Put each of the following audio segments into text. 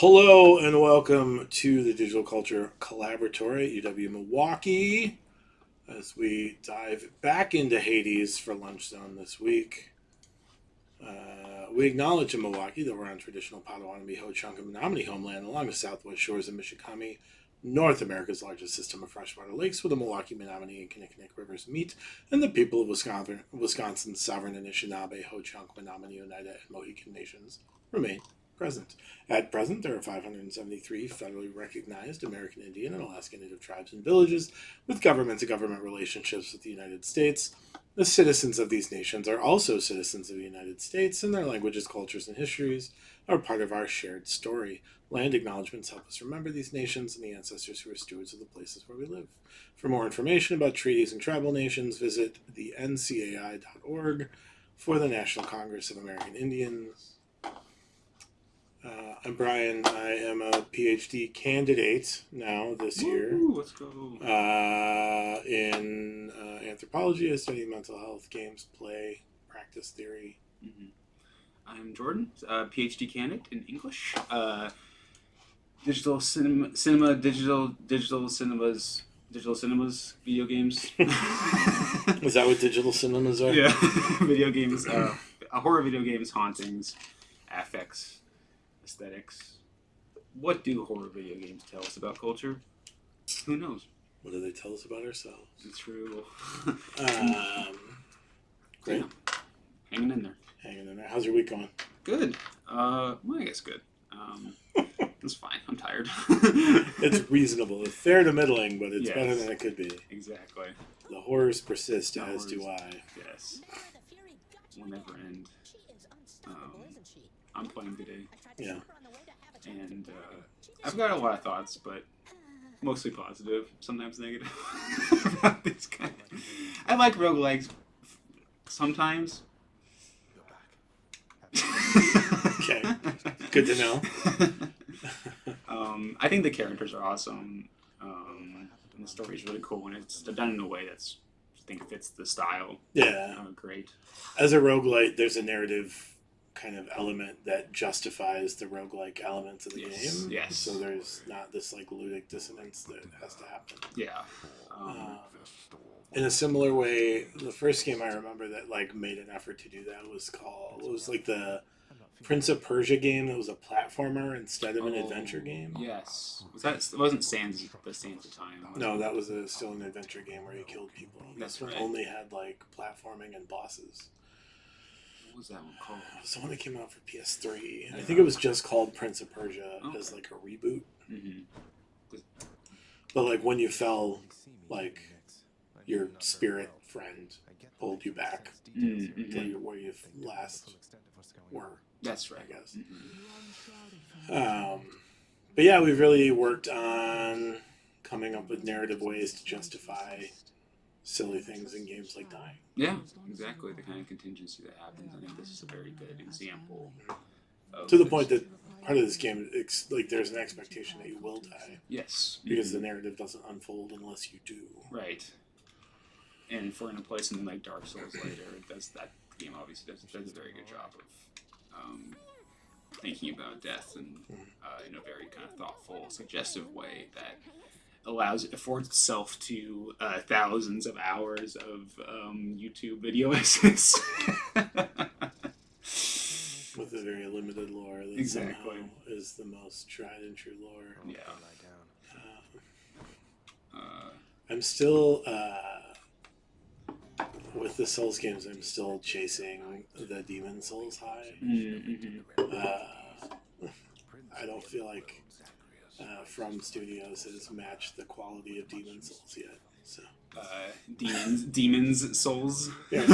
Hello and welcome to the Digital Culture Collaboratory at UW Milwaukee as we dive back into Hades for Lunch Zone this week. We acknowledge in Milwaukee that we're on traditional Potawatomi, Ho-Chunk, and Menominee homeland along the southwest shores of Michigami, North America's largest system of freshwater lakes where the Milwaukee, Menominee, and Kinnickinnic rivers meet, and the people of Wisconsin's sovereign Anishinaabe, Ho-Chunk, Menominee, Oneida, and Mohican nations remain present. At present, there are 573 federally recognized American Indian and Alaska Native tribes and villages with government-to-government relationships with the United States. The citizens of these nations are also citizens of the United States, and their languages, cultures, and histories are part of our shared story. Land acknowledgements help us remember these nations and the ancestors who are stewards of the places where we live. For more information about treaties and tribal nations, visit the ncai.org for the National Congress of American Indians. I'm Brian. I am a PhD candidate now this year. Let's go. In anthropology. I study mental health, games, play, practice theory. Mm-hmm. I'm Jordan, PhD candidate in English. Digital cinemas, video games. Is that what digital cinemas are? Yeah, video games, horror video games, hauntings, affects, aesthetics. What do horror video games tell us about culture? Who knows? What do they tell us about ourselves? It's true. Great. Yeah. Hanging in there. How's your week going? Good. Well, I guess good. It's fine. I'm tired. It's reasonable. It's fair to middling, but it's Yes. better than it could be. Exactly. The horrors persist, as do horrors. I. Yes. Will never end. I'm playing today, Yeah. and I've got a lot of thoughts, but mostly positive, sometimes negative about this kind. I like roguelikes sometimes. Okay. Good to know. I think the characters are awesome, and the story's really cool, and it's done in a way that's, I think, fits the style. Yeah. Great. As a roguelite, there's a narrative kind of element that justifies the roguelike elements of the game. Yes. So there's not this like ludic dissonance that has to happen. Yeah. In a similar way, the first game I remember that like made an effort to do that was like the Prince of Persia game that was a platformer instead of an adventure game. Yes. It wasn't Sands at the time. No, that was still an adventure game where you killed people. That's This one right. only had like platforming and bosses. What was that one called? It was the one that came out for PS3. I think it was just called Prince of Persia as like a reboot. Mm-hmm. But like when you fell, like your spirit friend pulled you back to where you last were. That's right. I guess. Mm-hmm. But yeah, we've really worked on coming up with narrative ways to justify silly things in games like dying. Yeah, exactly. The kind of contingency that happens. I think this is a very good example. To the point that part of this game, like there's an expectation that you will die. Yes. Because the narrative doesn't unfold unless you do. Right. And if we're going to play something like Dark Souls later, that game obviously does a very good job of thinking about death in a very kind of thoughtful, suggestive way that affords itself to thousands of hours of YouTube video essays. With a very limited lore that somehow is the most tried and true lore. Yeah. I'm still with the Souls games. I'm still chasing the Demon Souls high. Mm-hmm. I don't feel like From Studios has matched the quality of Demon Souls yet. So Demons Souls. yeah.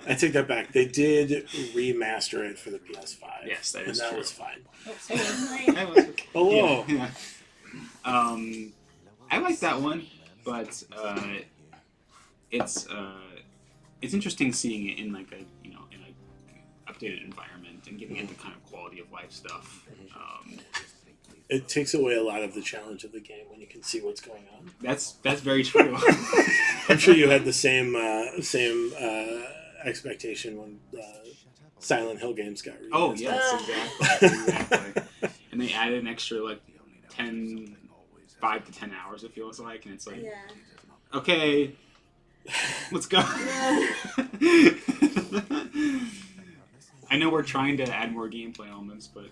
I take that back. They did remaster it for the PS5. Yes, that and is that true. was fine. Hello. Yeah. I like that one, but it's interesting seeing it in like in a updated environment and giving it the kind of quality of life stuff. It takes away a lot of the challenge of the game when you can see what's going on. That's very true. I'm sure you had the same expectation when Silent Hill games got released. Oh yes, exactly. And added an extra like 5 to 10 hours. It feels like, and it's like, Yeah. okay, let's go. I know we're trying to add more gameplay elements, but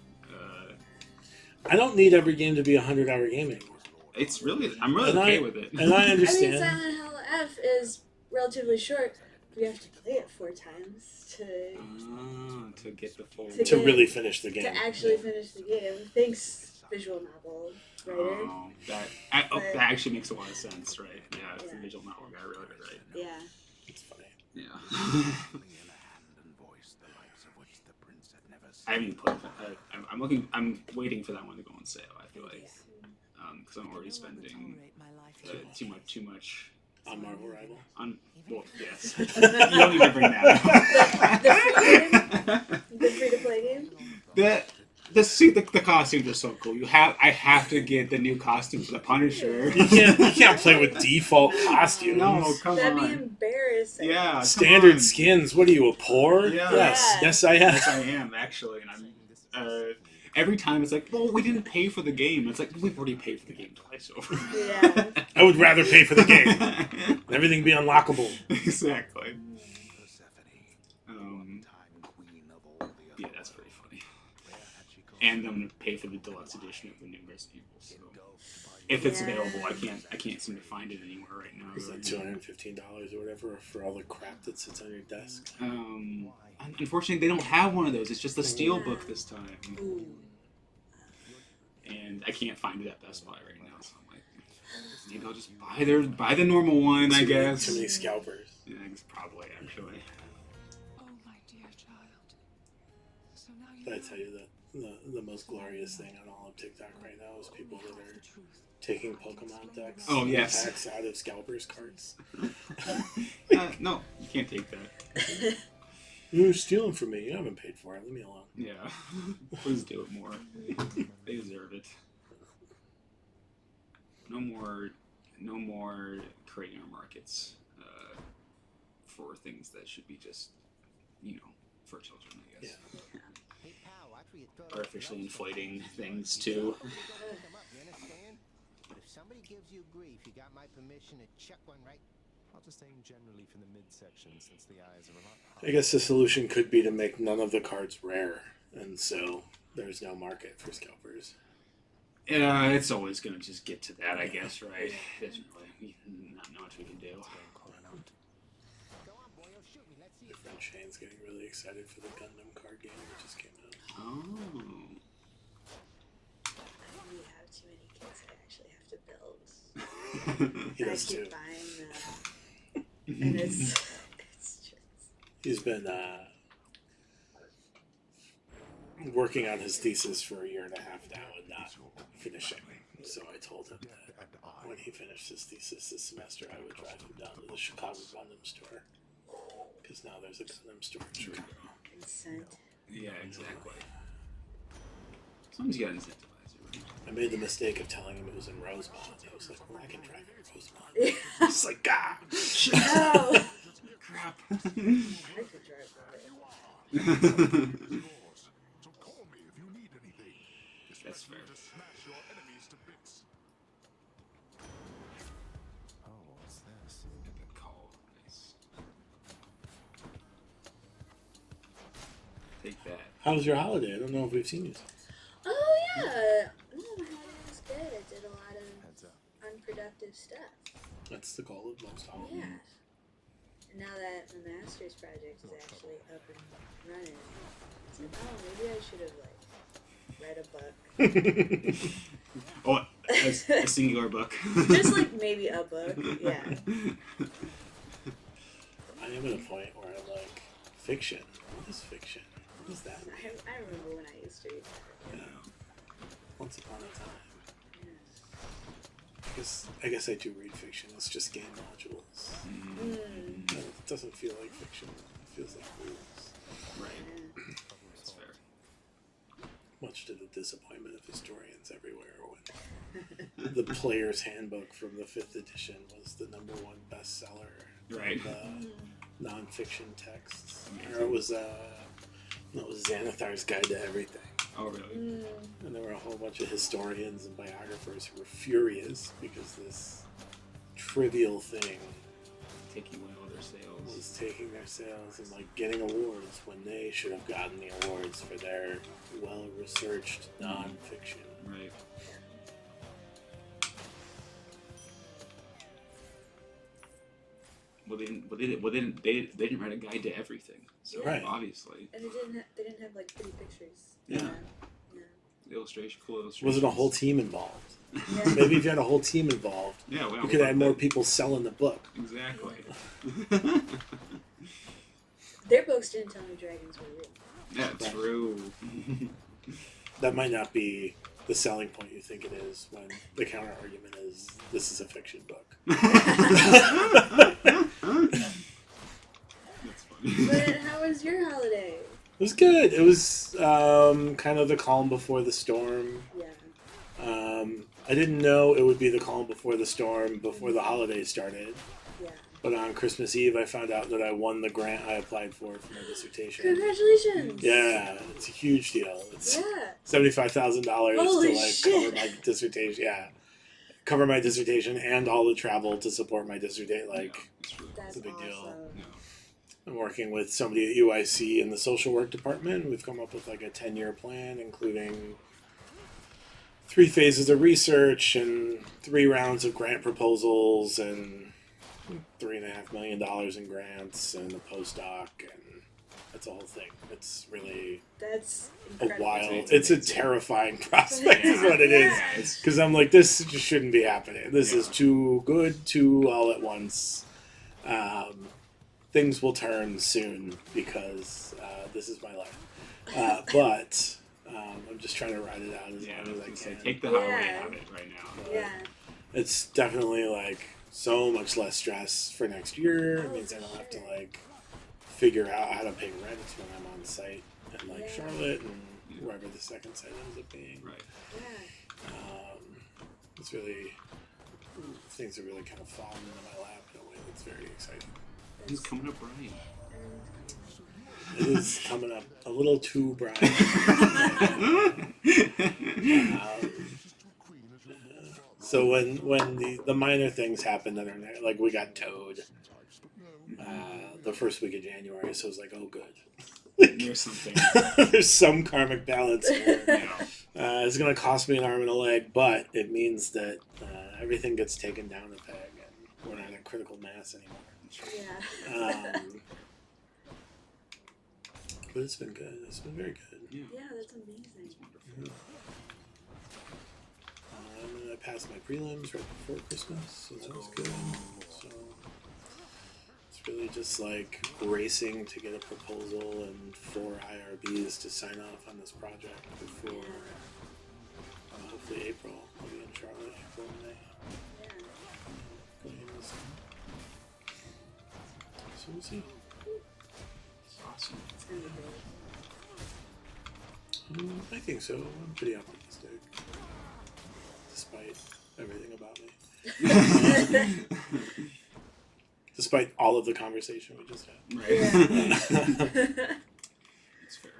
I don't need every game to be a 100-hour game anymore. it's really I'm really And okay I- with it. And I I understand. mean, Silent Hill F is relatively short. We have to play it 4 times To get the full. to really finish the game. to actually finish the game. Thanks, visual novel writer. Oh, that actually makes a lot of sense, right? Yeah, it's the visual novel guy, really, right? Yeah. It's funny. Yeah. I haven't even played it. I'm waiting for that one to go on sale. I feel like because I'm already spending too much On Marvel Rival. on. Well, yes. You don't need to bring that up. The free-to-play game? The costumes are so cool. I have to get the new costume for the Punisher. You can't play with default costumes. No, come That'd be on. embarrassing. Yeah, come Standard on. skins. What are you, a poor? Yeah. Yes I am. Yes, I am actually, and I'm. Every time it's like, well, we didn't pay for the game. It's like we've already paid for the game twice over. Yeah. I would rather pay for the game. Everything be unlockable. Exactly. Yeah, that's pretty funny. And I'm gonna pay for the deluxe edition of the new Resident Evil. So if it's available, I can't seem to find it anywhere right now. Is that $215 or whatever for all the crap that sits on your desk? Unfortunately, they don't have one of those. It's just a steelbook this time, Ooh. and I can't find it at Best Buy right now. So I'm like, maybe I'll just buy the normal one, I guess. Too many scalpers. Yeah, I guess probably actually. Oh, my dear child. So now you Did I tell you that the most glorious thing on all of TikTok right now is people that are taking Pokemon decks Oh, yes. packs out of scalpers carts? No, you can't take that. You're stealing from me. You haven't paid for it. Leave me alone. Yeah, please do it more. They deserve it. No more creating our markets for things that should be just, for children, I guess. Yeah. Artificially inflating things too. But if somebody gives you grief, you got my permission to chuck one right. I'll just aim generally for the midsection since the eyes are a lot. I guess the solution could be to make none of the cards rare, and so there's no market for scalpers. Yeah, it's always gonna just get to that, I guess, right? There's really not much we can do. Go on, boy, you'll shoot me. Let's see My it. friend Shane's getting really excited for the Gundam card game that just came out. Oh. We have too many kids I actually have to build. He I does keep too. buying them. And it's just... He's been working on his thesis for a year and a half now and not finishing. So I told him that when he finished his thesis this semester, I would drive him down to the Chicago Gundam store. Because now there's a Gundam store in Chicago. consent. Yeah, exactly. Sometimes you gotta incentivize it, right? I made the mistake of telling him it was in Rosemont. I was like, well, I can drive in Rosemont. Yeah. It's like, ah! No! Crap. I could drive by. So call me if you need anything. That's fair. Smash your enemies to bits. Oh, what's this? Good call. Nice. Take that. How was your holiday? I don't know if we've seen you since. Oh, yeah. No, my holiday was good. I did a lot of Heads up. unproductive stuff. That's the goal of most holidays. Yeah. And now that my master's project is actually up and running, it's like, oh, maybe I should have, like, read a book. Oh, a singular book. Just, like, maybe a book. Yeah. I am at a point where I'm like, fiction. What is fiction? What is that? I remember when I used to read that. Yeah. Once upon a time. Yeah. I guess I do read fiction. It's just game modules. Mm. It doesn't feel like fiction. It feels like rules. Right. Yeah. That's fair. Much to the disappointment of historians everywhere when the Player's Handbook from the 5th edition was the #1 bestseller Right. of non-fiction texts. Or it was Xanathar's Guide to Everything. Oh, really? And there were a whole bunch of historians and biographers who were furious because this trivial thing Taking away all their sales. was taking their sales and like getting awards when they should have gotten the awards for their well-researched nonfiction. Right. Well, they didn't write a guide to everything. So Right. obviously, And they didn't have like pretty pictures. Yeah. Yeah. cool illustrations. Wasn't a whole team involved. Yeah. Maybe if you had a whole team involved, Yeah, well, you could have more people selling the book. Exactly. Their books didn't tell me dragons were real. Yeah, true. That might not be the selling point you think it is when the counter argument is this is a fiction book. That's funny. But how was your holiday? It was good. It was kind of the calm before the storm. Yeah. I didn't know it would be the calm before the storm before the holidays started. Yeah. But on Christmas Eve, I found out that I won the grant I applied for my dissertation. Congratulations. Yeah, it's a huge deal. It's Yeah. $75,000 Holy to like shit. cover my dissertation. Yeah, cover my dissertation and all the travel to support my dissertation. Like, it's really That's a big awesome. deal. no. I'm working with somebody at UIC in the social work department. We've come up with like a 10-year plan, including 3 phases of research and 3 rounds of grant proposals and $3.5 million in grants and a postdoc, and that's a whole thing. It's really That's a incredible. wild. It's a terrifying prospect, is what it is. Yeah. It's Because I'm like, this just shouldn't be happening. This is Yeah. too good, too all at once. Things will turn soon because this is my life. But I'm just trying to ride it out as yeah. long as I can. Take the highway Yeah. out of it right now. Yeah. It's definitely like so much less stress for next year. It Oh, means I for don't have to sure. like figure out how to pay rent when I'm on site in like Yeah. Charlotte and wherever the second site ends up being. Right. Yeah. It's really things are really kind of falling into my lap in a way that's very exciting. It's coming up right. It is coming up a little too bright. So when the minor things happen that are like we got towed the first week of January, so it was like, oh good. There's something. There's some karmic balance here. Yeah. It's going to cost me an arm and a leg, but it means that everything gets taken down a peg and we're not at critical mass anymore. Yeah. But it's been good. It's been very good. Yeah. Yeah, that's amazing. Wonderful. And I passed my prelims right before Christmas, so that was good. So it's really just like racing to get a proposal and 4 IRBs to sign off on this project before hopefully April. I'll be in Charlotte, April, May. Yeah. Going into the summer. So we'll see. Awesome. It's gonna be great. I think so. I'm pretty optimistic, despite everything about me. Despite all of the conversation we just had. Right. Yeah. It's fair.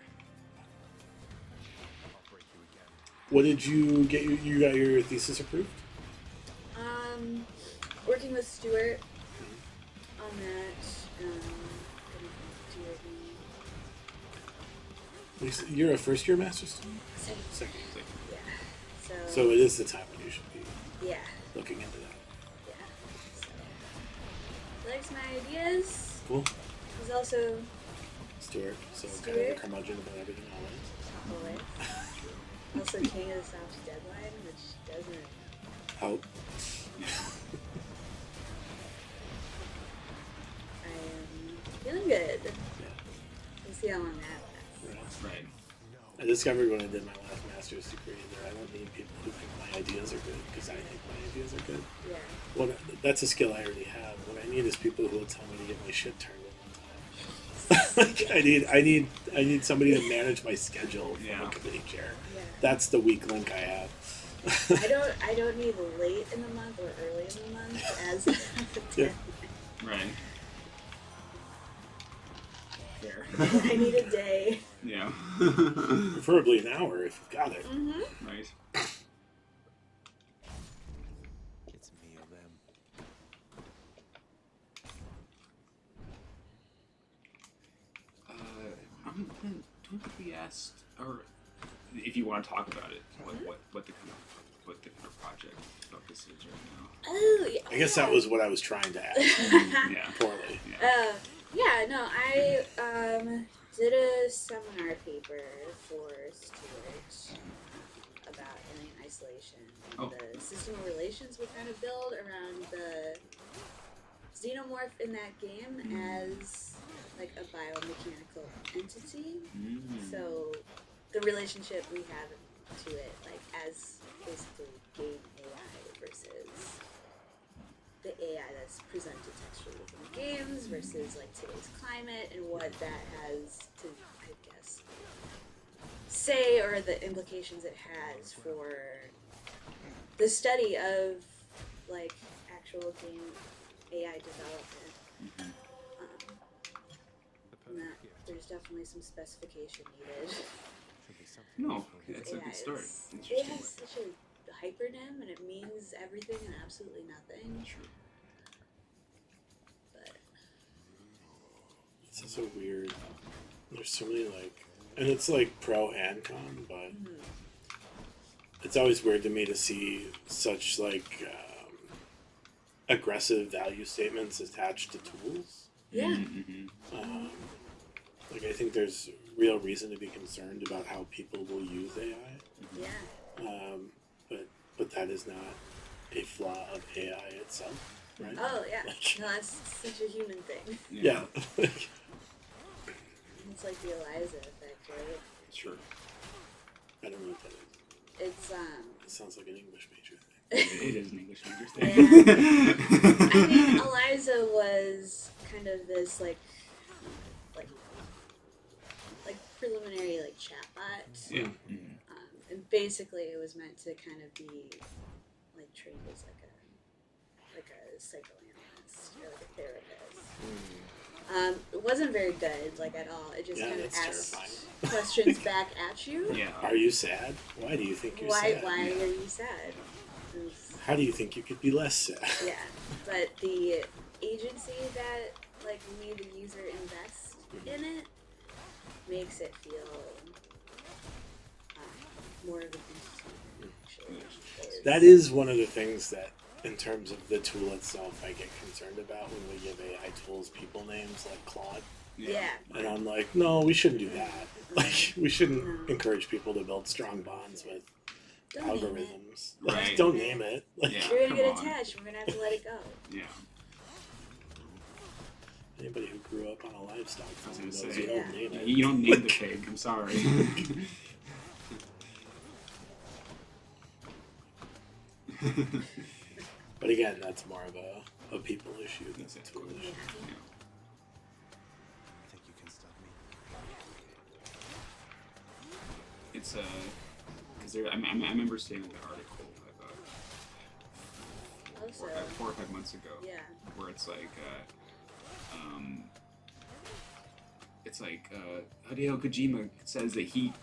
I'll break you again. What did you get? You got your thesis approved? Working with Stuart on that. Gonna do it You're a first year master's student? in Second. yeah. So it is the time when you should be Yeah. looking into that. Yeah. So likes my ideas. Cool. He's also Stuart. So kind of a Stuart? curmudgeon about everything always. always also king of the South's deadline, which doesn't. Help. I am feeling good. Yeah. We'll see how long that lasts. Right. Right. I discovered when I did my last master's degree that I don't need people who think my ideas are good because I think my ideas are good. Yeah. Well, that's a skill I already have. What I need is people who will tell me to get my shit turned in on time. Like I need somebody to manage my schedule from Yeah. a committee chair. Yeah. That's the weak link I have. I don't need late in the month or early in the month as Yeah. Right. Fair. I need a day. Yeah. Preferably an hour if you've got it. Mm-hmm. Right. It's me or them. Don't think we asked, or if you want to talk about it, what the kind of project focus is right Oh, yeah. I guess that was what I was trying to ask. now. Yeah. Poorly. Yeah. Yeah, no, I did a seminar paper for Stewart about alien isolation and Oh. the system of relations we kind of build around the xenomorph in that game as like a biomechanical entity. Mm. So the relationship we have to it, like as basically game AI versus the AI that's presented textually within the games versus like today's climate and what that has to, I guess, say, or the implications it has for the study of like actual game AI development. Mhm. The And that perfect gift there's definitely some specification needed. should be something No, useful. it's a good start. It Interesting. has such a hypernym and it means everything and absolutely nothing. Sure. But It's just so weird. There's so many like, and it's like pro and con, but it's always weird to me to see such like aggressive value statements attached to tools. yeah, Mm-hmm. Like I think there's real reason to be concerned about how people will use AI, yeah. but that is not a flaw of AI itself, right? Oh yeah. Like- No, that's such a human thing. Yeah. It's like the Eliza effect, right? Sure. I don't know what that is. It's It sounds like an English major thing. It is an English major I thing. mean, Eliza was kind of this like preliminary like chatbot, Yeah. Mhm. and basically it was meant to kind of be like trained as like a psychoanalyst or like a therapist. It wasn't very good, like at all. It just Yeah, kind of that's asked terrifying. questions back at you. Yeah. Are you sad? Why do you think you're Why? sad? Why are you sad? It was- How do you think you could be less sad? Yeah, but the agency that like we the user invest in it makes it feel more of a beast actually. That is one of the things that, in terms of the tool itself, I get concerned about when we give AI tools people names like Claude. Yeah. And I'm like, no, we shouldn't do that. Like, we shouldn't encourage people to build strong bonds with Don't name it. algorithms. Like, Right. don't name it. Like, Yeah. You're gonna Come get on. attached. We're gonna have to let it go. Yeah. anybody who grew up on a livestock I was farm gonna knows say, you don't name it. You don't name the pig. I'm sorry. But again, that's more of a people issue than That's a it. tool Yeah. issue. Think you can stop me? It's because I remember seeing an article about Also, 4 or 5 months ago. yeah. Where it's like, Hideo Kojima says that he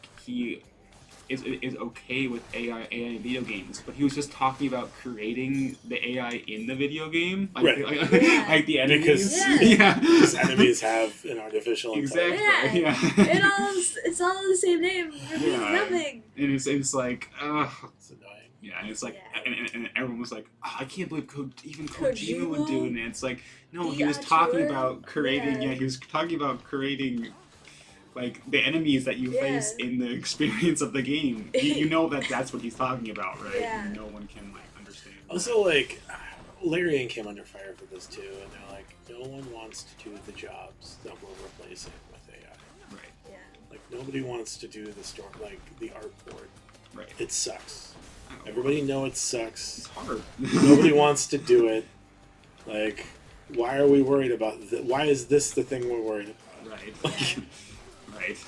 is okay with AI in video games, but he was just talking about creating the AI in the video game, like, Right. Yeah. like the enemies. Because- Yeah. Because enemies have an artificial Exactly. intelligence. Yeah. Yeah. It's all the same name. It means Yeah. nothing. And it's like, It's annoying. yeah, and it's like, Yeah. and everyone was like, oh, I can't believe even Kojima would do it. And it's like, no, The he was talking auteur? about creating, Yeah. he was talking about creating, like, the enemies that you Yeah. face in the experience of the game. You know that's what he's talking about, right? Yeah. And no one can, like, understand. Also, like, Larian came under fire for this too, and they're like, no one wants to do the jobs that we're replacing with AI. Right, Yeah. Like, nobody wants to do the store, like the art board. right. It sucks. I don't know. Everybody know it It's sucks. hard. Nobody wants to do it. Like, why are we worried about? Why is this the thing we're worried about? Right. Yeah. Right.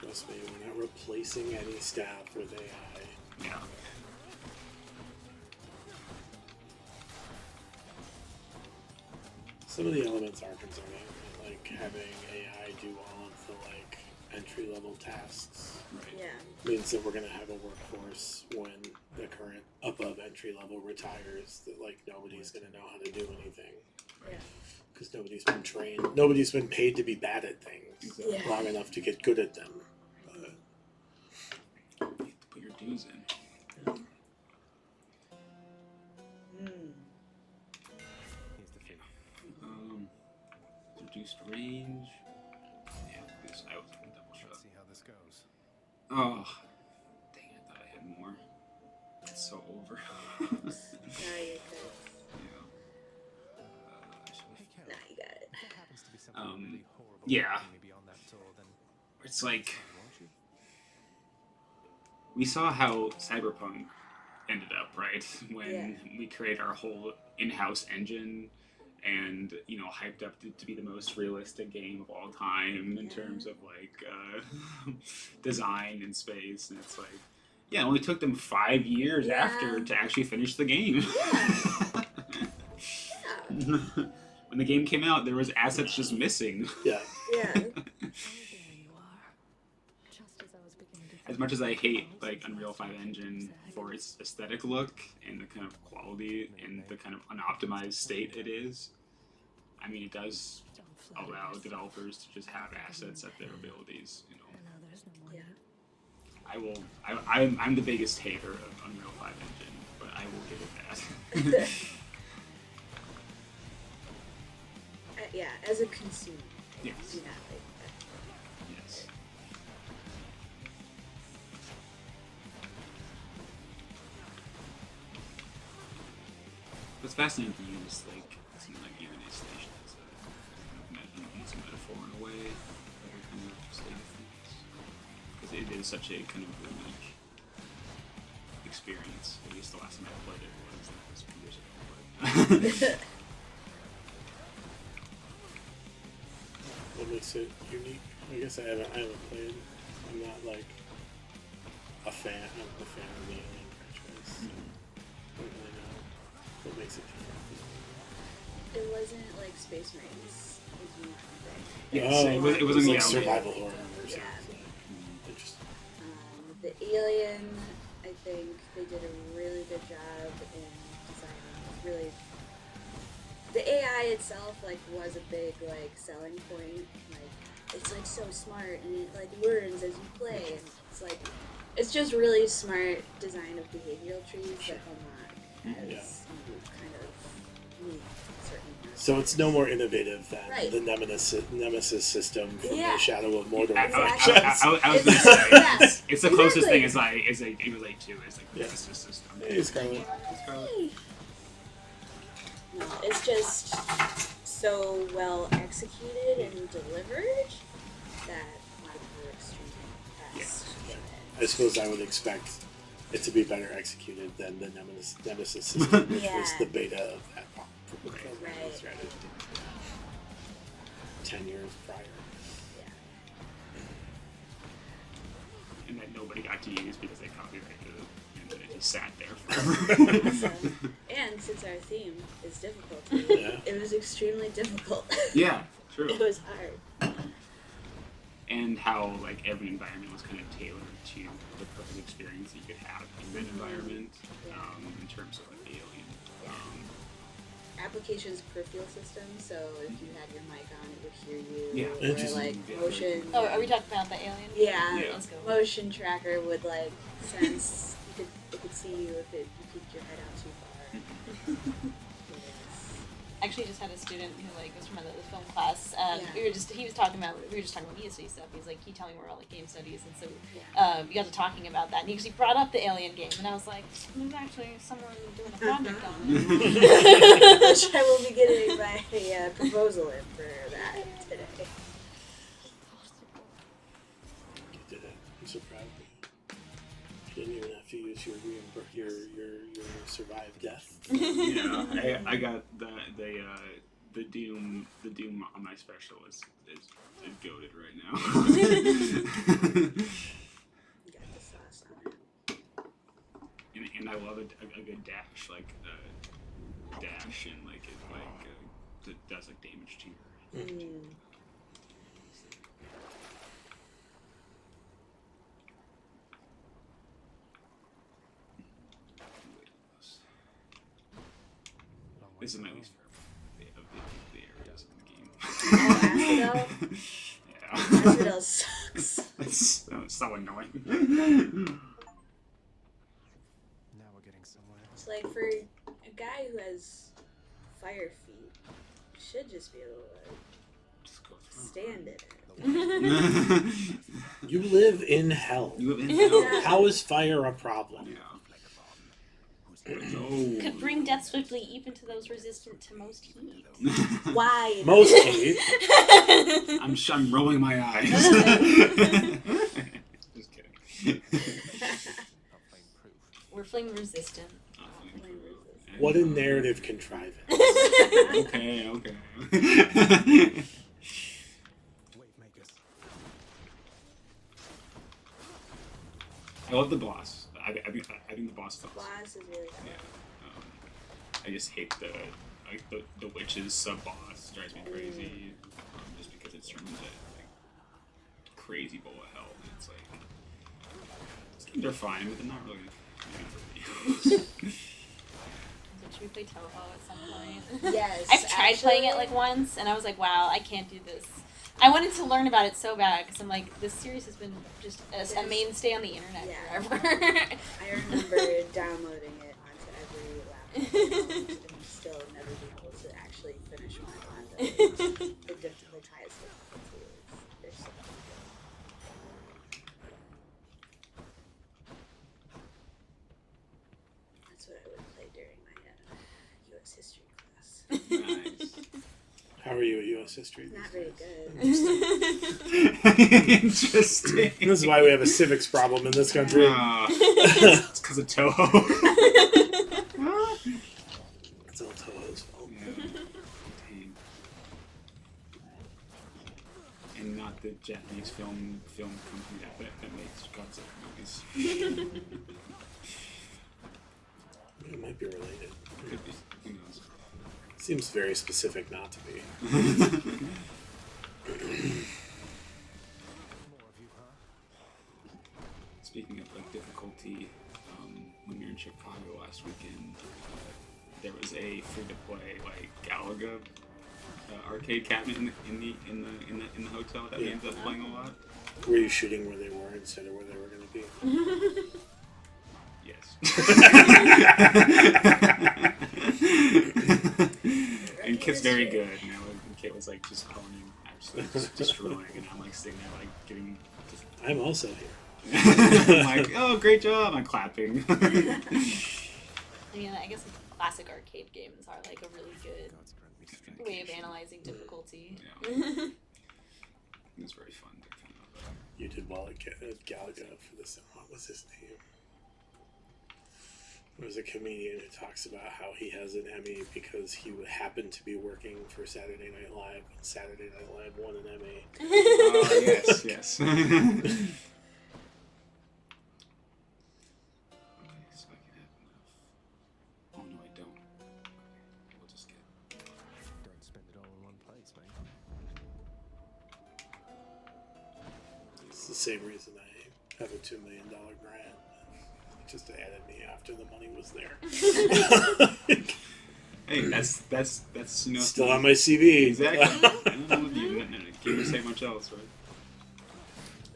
Trust me, we're not replacing any staff with AI. Yeah. Some of the elements are concerning, like having AI do all of the like entry level tasks Right. Yeah. means that we're gonna have a workforce when the current above entry level retires that like nobody's gonna know how to do anything Yeah. because nobody's been trained, nobody's been paid to be bad at things Exactly. Yeah. long enough to get good at them. But, You have to put your dues in. Mm. Here's the fee. Reduced range. Yeah, this I was gonna double shot. Let's see how this goes. Oh, dang! I thought I had more. It's so over. Sorry, you could. Yeah. Hey, Kel, Nah, you got it. if there happens to be something Um, really horrible yeah. happening maybe on that tour, then It's like won't you? we saw how Cyberpunk ended up, right? When Yeah. we create our whole in-house engine and hyped up to be the most realistic game of all time in terms of like design and space, and it's like it only took them 5 years Yeah. after to actually finish the game. Yeah. When the game came out, there was assets just missing. yeah, Yeah. There you are. Just as I was beginning to As much as I hate like Unreal 5 Engine for its aesthetic look and the kind of quality and the kind of unoptimized state it is, I mean it does allow developers to just have assets at their abilities. Now there's no more Yeah. need. I'm the biggest hater of Unreal 5 Engine, but I will give it that. Yeah, as a consumer, I Yes. do not like that. Yes. It's fascinating to use like something like Uranus Station as a metaphor in a way of a kind of state of things, because it is such a kind of unique experience. At least the last time I played it was a few years ago. But what makes it unique? I guess I haven't played. I'm not like a fan. I'm a fan of the Alien franchise. So I don't really know what makes it different. It wasn't like Space Marines. It was more thing. yes, it was it's in like the survival horror or something. Yeah. Interesting. The Alien, I think they did a really good job in designing. Really, the AI itself like was a big like selling point. Like it's like so smart and it like learns as you play. And it's like it's just really smart design of behavioral trees that unlock as you kind of meet certain. So it's no more innovative than Right. the Nemesis system from Yeah. the Shadow of Mordor I was It's- gonna say yeah. it's the closest Exactly. thing as I emulate to is like the Yeah. Nemesis system. Hey, Scarlet. No, it's just so well executed and delivered that a lot of people are extremely impressed with I suppose I would expect it to be better executed than the Nemesis system, which was Yeah. the beta of that program Right. strategy 10 years prior. it. And that nobody got to use because they copyrighted it, and then it just sat there forever. Yeah. So, and since our theme is difficulty, Yeah. it was extremely difficult. Yeah, true. It was hard. And how like every environment was kind of tailored to the perfect experience that you could have in that environment, in terms of like Alien. Applications per field system, so if you had your mic on, it would hear you. Yeah. Or Interesting. like Yeah. motion. Oh, are we talking about the alien? Yeah, Yeah. Let's go. motion tracker would like sense it could see you if you peeked your head out too far. I actually just had a student who like was from the film class. Yeah. We were just talking about media study stuff. He's like, "Can you tell me we're all like game studies?" And so Yeah. we got to talking about that. And he actually brought up the Alien game, and I was like, "There's actually someone doing a project on it." Which I will be getting my proposal in for that today. You did it. I'm so proud of you. You didn't even have to use your survive death. Yeah, I got the Doom on my special is goated right now. You got the sauce on it. and I love a good dash, like dash and like it does like damage This is my least favorite of the areas in the game. Oh, Yeah. Asphodel sucks. It's so annoying. Now we're getting somewhere. It's like for a guy who has fire feet, should just be able to Just go through. stand in it. You live in hell. You live in hell. Yeah. How is fire a problem? Yeah. Oh. Could bring death swiftly even to those resistant to most heat. Why? Most heat. I'm rolling my eyes. Just kidding. Not plain proof. We're flame resistant. What a narrative contrivance. Okay. Wave makers. I love the boss. I think the boss sucks. Boss is really fun. Yeah. I just hate the witch's sub boss. Drives me crazy. Just because it's turned into like crazy bowl of hell. And it's like they're fine, but they're not really. Should we play Toho at some point? Yes. I've tried playing it actually, like once, and I was like, wow, I can't do this. I wanted to learn about it so bad because I'm like, this series has been just a mainstay on the internet Yeah. forever. I remember downloading it onto every laptop and still never being able to actually finish one on the highest difficulty. They're so That's what I would play during my U.S. history class. Nice. How are you at U.S. history? Not very good. Interesting. This is why we have a civics problem in this country. It's because of Toho. It's all Toho's fault. Yeah. Dang. And not the Japanese film company that makes Godzilla movies. It might be related. Could be. Who knows? Seems very specific not to be. More of you, huh? Speaking of like difficulty, when we were in Chicago last weekend, there was a free-to-play like Galaga arcade cabinet in the hotel that we ended up playing a lot. Were you shooting where they were instead of where they were going to be? Yes. And Kit's very good. You know, and Kit was like just calling, absolutely just destroying, and I'm like sitting there like getting. I'm also here. I'm like, oh, great job! I'm clapping. I mean, I guess classic arcade games are like a really good God's grant me strength. way of analyzing difficulty. Yeah. It was very fun to kind of. You did well at Galaga for this. What was his name? There was a comedian who talks about how he has an Emmy because he happened to be working for Saturday Night Live when Saturday Night Live won an Emmy. Yes, yes. Okay, so I can have enough. Oh no, I don't. Okay, we'll just get. Don't spend it all in one place, mate. It's the same reason I have a $2 million grant. Just added me after the money was there. Hey, that's you know. Still on my CV. Exactly. I don't know if you can't say much else, right?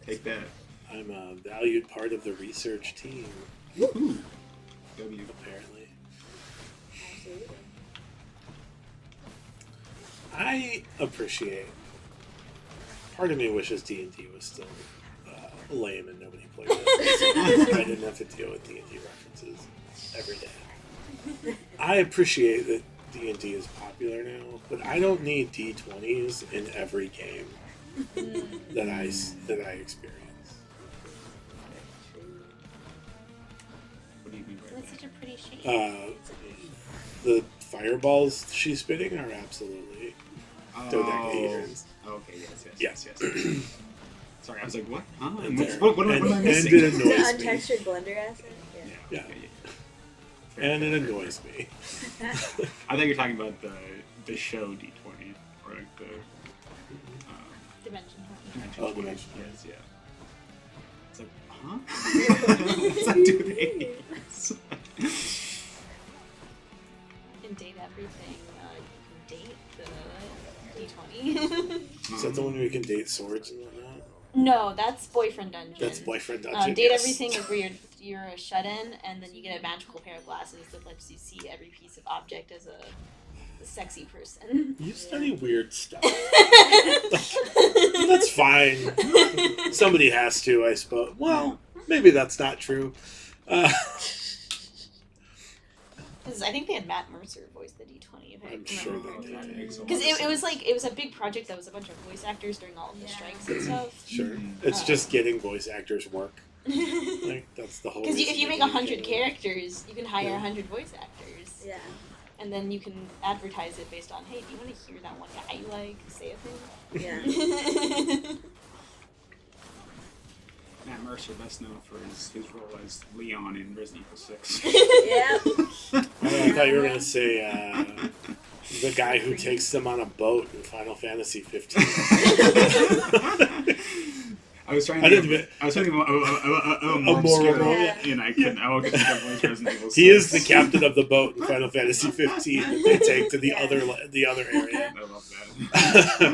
Take that. I'm a valued part of the research team, Woohoo! W. apparently. Absolutely. I appreciate. Part of me wishes D&D was still lame and nobody played it. I didn't have to deal with D&D references every day. I appreciate that D&D is popular now, but I don't need D20s in every game that I experience. What do you mean by That's that? such a pretty shape. The fireballs she's spitting are absolutely dodecahedrons. Okay, yes. Sorry, I was like, what? Huh? And What am I and missing? it The annoys me. untextured blender acid? Yeah. Yeah. Okay, And it annoys me. I think you're talking about the show D20 or like the Dimension. Dimension Oh, 20. Dimension. Yes, yeah. It's like, huh? What's that do they? And date everything. Is that the one where you can date swords and whatnot? No, that's Boyfriend Dungeon. That's Boyfriend Dungeon. Date yes. Everything is where you're a shut-in, and then you get a magical pair of glasses that lets you see every piece of object as a sexy person. You study weird stuff. That's fine. Somebody has to, I suppose. Well, maybe that's not true. 'Cause I think they had Matt Mercer voice the D20. If I I'm sure remember they correctly. did. Because it was like it was a big project that was a bunch of voice actors during all of the strikes and stuff. Sure. It's just getting voice actors work. Like, that's the whole Because reason if you they make do 100 it. characters, you can hire Yeah. 100 voice actors. Yeah. And then you can advertise it based on, hey, do you want to hear that one guy you like say a thing? Yeah. Matt Mercer, best known for his role as Leon in Resident Evil 6. Yeah. I thought you were going to say the guy who takes them on a boat in Final Fantasy 15. I was trying I to didn't think of a more more obscure, role, and I couldn't. I won't think of Resident Evil 6. He is the captain of the boat in Final Fantasy 15 that they take to the other area. I love that.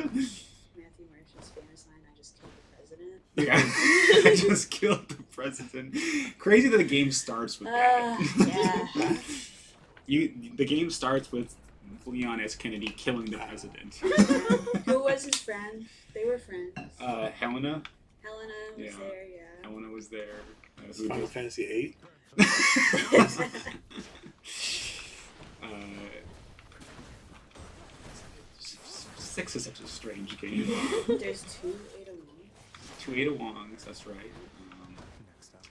Matthew Mercer's famous line, I just killed the president. Yeah, I just killed the president. Crazy that the game starts with that. Yeah. The game starts with Leon S. Kennedy killing the president. Who was his friend? They were friends. Helena. Helena was Yeah. there, yeah. Helena was there. Final Fantasy 8? Six is such a strange game. There's two Ada Wongs. Two Ada Wongs, that's right. Next up.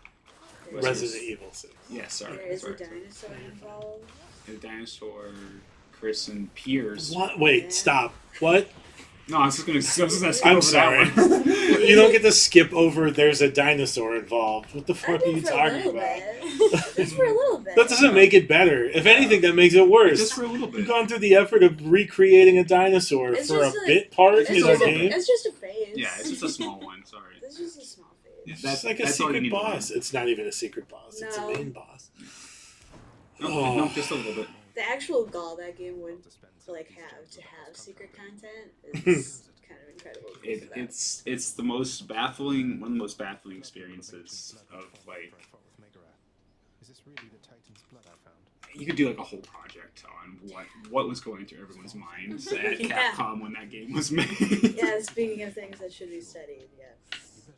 There's- Resident Evil 6. Yeah, sorry. There is a sorry. dinosaur involved. The dinosaur, Chris and Piers. What? Wait, stop. What? No, I was just gonna skip I'm over sorry. that one. You don't get to skip over there's a dinosaur involved. What the I fuck are did you for a talking little about? bit. Just for a little bit. That doesn't make it better. If anything, that makes it worse. Just for a little bit. You've gone through the effort of recreating a dinosaur It's for a just a- bit part It's in a just, game. it's just a phase. Yeah, it's just a small one. Sorry. It's just a small phase. Yeah, It's like a that's all you secret need to boss. It's not even a secret boss. It's a No. main boss. No, Oh. no, just a little bit. The actual gall that game would Dispense to of like pieces have of to have comfort secret and content is kind of incredible. because of that. It's the most baffling, one of the most baffling experiences of like. Is this really the Titan's blood I found? You could do like a whole project on what was going through everyone's minds at Yeah. Capcom when that game was made. Yeah, speaking of things that should be studied, yes.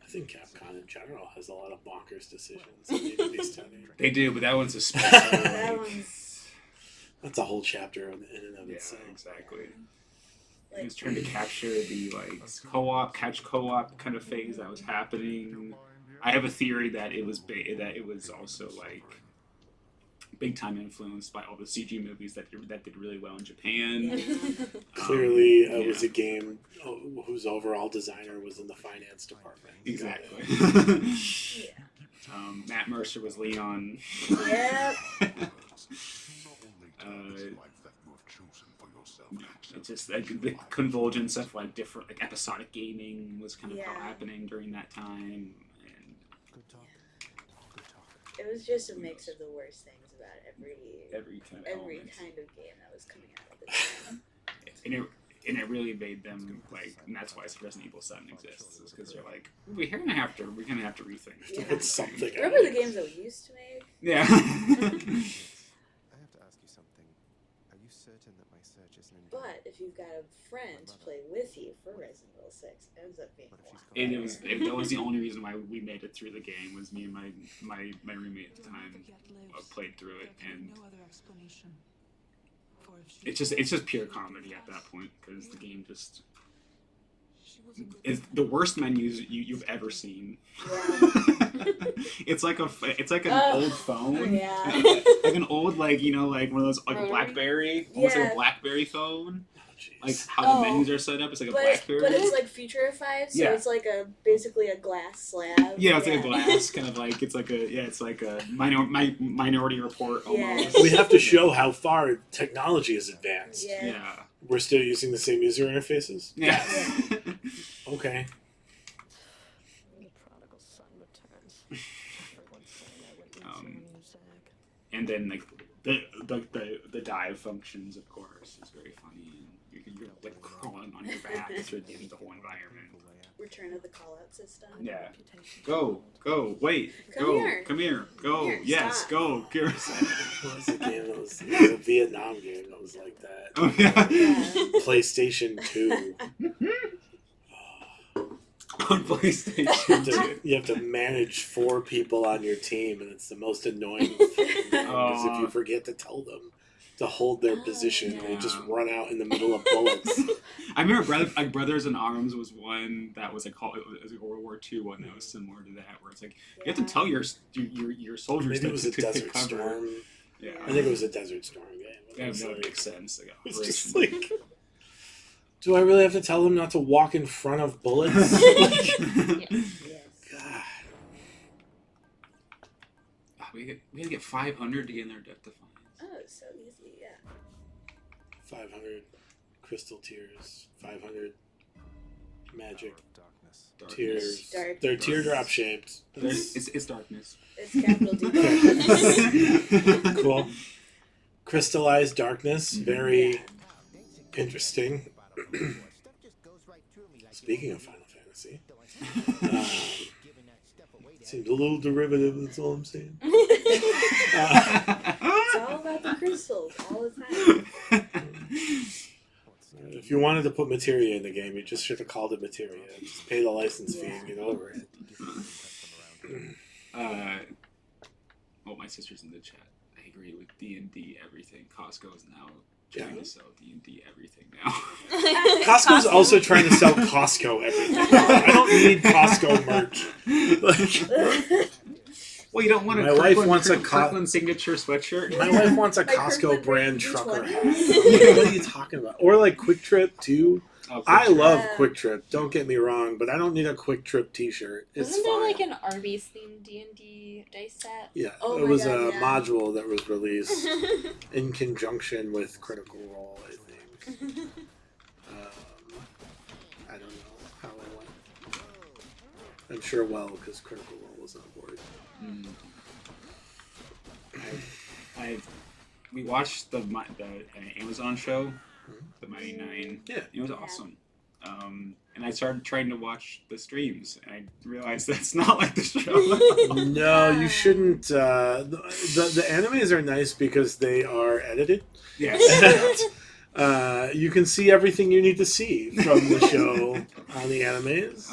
I think Capcom in general has a lot of bonkers decisions that need to be studied. They do, but that one's a special. That one's That's a whole chapter in and of Yeah, itself. exactly. He like was trying to capture the like couch co-op kind of phase that was happening. I have a theory that it was that it was also like big time influenced by all the CG movies that did really well in Japan. Clearly, it was yeah. a game whose overall designer was in the finance department. Exactly. Matt Mercer was Leon. Yep. It's just like the convergence of like different like episodic gaming was kind of Yeah. happening during that time, and Good talk. Good talk. It was just a mix of the worst things about every every kind of every element. kind of game that was coming out at the time. And it really made them like, and that's why Resident Evil 7 exists, is because they're like, we're gonna have to rethink. Yeah. It's something. Remember the games that we used to make? Yeah. I have to ask you something. Are you certain that my search isn't in vain? But if you've got a friend to play with you for Resident Evil 6, it ends up being a lot. That was the only reason why we made it through the game. Was me and my roommate at the time played through it, and it's just pure comedy at that point because the game just is the worst menus you've ever seen. Yeah. it's like an Oh, old phone, yeah. like an old like one of those like a Rotary? BlackBerry, almost like Yeah. a BlackBerry phone. Oh, jeez. Like how Oh. the menus are set up, it's like a But BlackBerry. it's like futurified, so Yeah. it's like basically a glass slab. Yeah, it's like a glass, kind of like it's like a Minority Report Yeah. almost. We have to show how far technology is advanced. Yeah. Yeah. We're still using the same user interfaces? Yeah. Okay. And then like the dive functions, of course, is very funny. And you're like crawling on your back through the whole environment. Return of the call-out system. Yeah. Go, wait, Come here. come here, go, Here, yes, stop. go. Here. What was the game that was? It was a Vietnam game that was like that. Oh yeah. Yeah. PlayStation 2. On PlayStation 2. You have to manage 4 people on your team, and it's the most annoying thing. Because if you forget to tell them to hold their position, they just run out in the middle of bullets. I remember Brothers in Arms was one that was it was a World War II one that was similar to that, where it's like you have to tell your soldiers Maybe it was a to Desert cover. Storm. Yeah, I think it was a Desert Storm game. yeah, was that like- makes sense. Like, It's just like, do I really have to tell them not to walk in front of bullets? Yes. God. We had to get 500 to get in their Death Defiance. Oh, it's so easy. Yeah. 500 crystal tears. 500 magic Darkness. tears. Dark- They're teardrop shaped. It's darkness. It's capital D. Cool. Crystallized darkness. Very Yeah. interesting. Stuff just goes right through me like Speaking of Final Fantasy, giving that stuff away to seems a little derivative. That's all I'm saying. It's all about the crystals all the time. If you wanted to put materia in the game, you just should have called it materia. Just pay the license fee and get over it. Well, my sister's in the chat. I agree with D&D everything. Costco is now trying to sell D&D everything now. Costco's also trying to sell Costco everything. I don't need Costco merch. Like, Well, you don't want a My wife Kirkland, wants a Kirkland signature sweatshirt. my wife wants a Like Costco Kirkland brand brand, which trucker one? hat. What are you talking about? Or like Quick Trip too. Oh, I Quick love Yeah. Quick Trip. Don't get me wrong, but I don't need a Quick Trip T-shirt. It's Wasn't fine. there like an Arby's themed D&D dice set? Yeah, Oh it my was God, a yeah. module that was released in conjunction with Critical Role, I think. I don't know how it went. I'm sure well, because Critical Role was on board. We watched the Amazon show, the Mighty Nine. Yeah. It was awesome. And I started trying to watch the streams, and I realized that's not like the show. No, you shouldn't. The animes are nice because they are edited. Yes. You can see everything you need to see from the show on the animes.